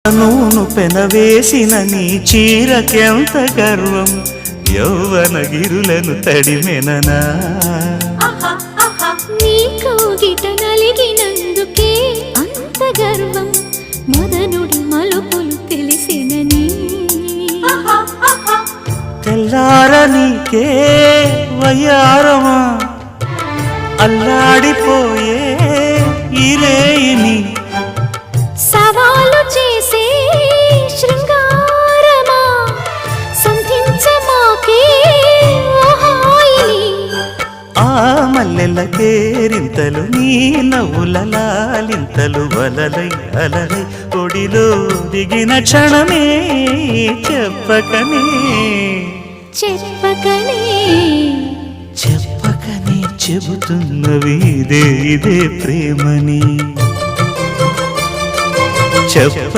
నూను పెనవేసిన నీ చీరకెంత గర్వం యౌవన గిరులను తడిమెననా నీ కౌగిట నలిగినందుకే అంత గర్వం మదనుడి మలుపులు తెలిసినని తెల్లార నీకే వయ్యారమా అల్లాడిపోయే ఇరేయిని సవాలు చేసే శృంగారమా సంధించమాకే ఓహాయిని ఆ మల్లెల కేరింతలు నీ నవ్వుల లాలింతలు వలలై అలలై ఒడిలో దిగిన క్షణమే చెప్పకనే చెప్పకనే చెప్పకనే చెబుతున్నవి ఇదే ప్రేమని చెప్ప